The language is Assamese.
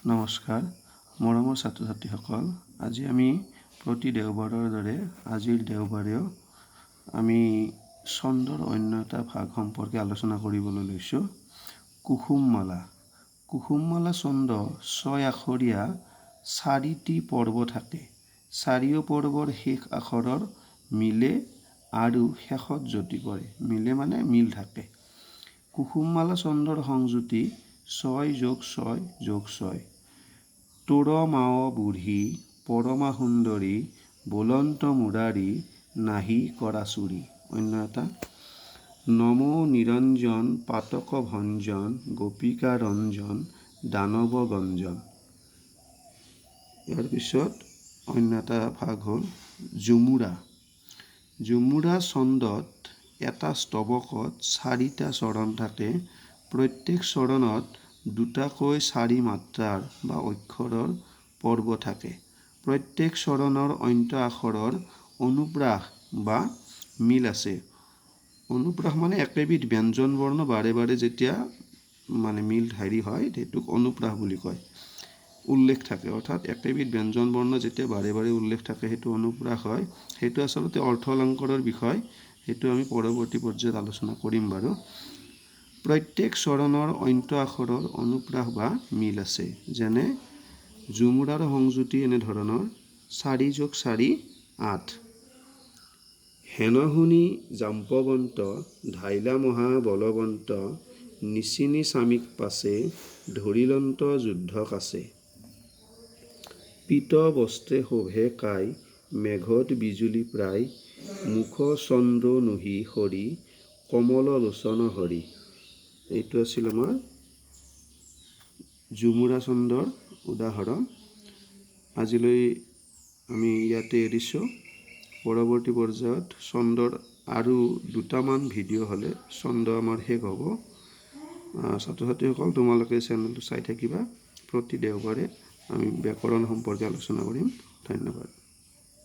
নমস্কাৰ মৰমৰ ছাত্ৰ ছাত্ৰীসকল, আজি আমি প্ৰতি দেওবাৰৰ দৰে আজিৰ দেওবাৰেও আমি ছন্দৰ অন্য এটা ভাগ সম্পৰ্কে আলোচনা কৰিবলৈ লৈছোঁ। কুসুমমালা। কুসুমমালা ছন্দ 6 আখৰীয়া 4টি পৰ্ব থাকে। 4 পৰ্বৰ শেষ আখৰৰ মিলে আৰু শেষত যতি পৰে। মিলে মানে মিল থাকে। কুসুমমালা ছন্দৰ সংযুতি 6 + 6 + 6। তোৰ মাৱ বুঢ়ী পৰমা সুন্দৰী বলন্ত মুৰাৰী নাহি কৰা চুৰি। অন্য এটা নমো নিৰঞ্জন পাতক ভঞ্জন গোপিকা ৰঞ্জন দানৱ গঞ্জন। ইয়াৰ পিছত অন্য এটা ভাগ হ'ল ঝুমুৰা। ঝুমুৰা ছন্দত এটা স্তৱকত 4টা চৰণ থাকে। প্ৰত্যেক চৰণত দুটাকৈ 4 মাত্ৰাৰ বা অক্ষৰৰ পৰ্ব থাকে। প্ৰত্যেক চৰণৰ অন্ত আখৰৰ অনুপ্ৰাস বা মিল আছে। অনুপ্ৰাস মানে একেবিধ ব্যঞ্জন বৰ্ণ বাৰে বাৰে যেতিয়া মিল হয় সেইটোক অনুপ্ৰাস বুলি কয়। উল্লেখ থাকে, অৰ্থাৎ একেবিধ ব্যঞ্জন বৰ্ণ যেতিয়া বাৰে বাৰে উল্লেখ থাকে সেইটো অনুপ্ৰাস হয়। সেইটো আচলতে অৰ্থলংকাৰৰ বিষয়, সেইটো আমি পৰৱৰ্তী পৰ্যায়ত আলোচনা কৰিম বাৰু। প্ৰত্যেক চৰণৰ অন্ত আখৰৰ অনুপ্ৰাস বা মিল আছে। যেনে ঝুমুৰাৰ সংযুতি এনেধৰণৰ 4 + 4 8। হেন শুনি জাম্পৱন্ত ধাইলা মহা বলৱন্ত নিচিনি স্বামীক পাছে ধৰিলন্ত যুদ্ধ কাছে। পীত বস্ত্ৰে শোভে কাই মেঘত বিজুলী প্ৰায় মুখ চন্দ্ৰ নুহি সৰি কমল লোচন হৰি। এইটো আছিল আমাৰ ঝুমুৰা ছন্দৰ উদাহৰণ। আজিলৈ আমি ইয়াতে এৰিছোঁ। পৰৱৰ্তী পৰ্যায়ত ছন্দৰ আৰু 2টামান ভিডিঅ' হ'লে ছন্দ আমাৰ শেষ হ'ব। ছাত্ৰ ছাত্ৰীসকল, তোমালোকে চেনেলটো চাই থাকিবা। প্ৰতি দেওবাৰে আমি ব্যাকৰণ সম্পৰ্কে আলোচনা কৰিম। ধন্যবাদ।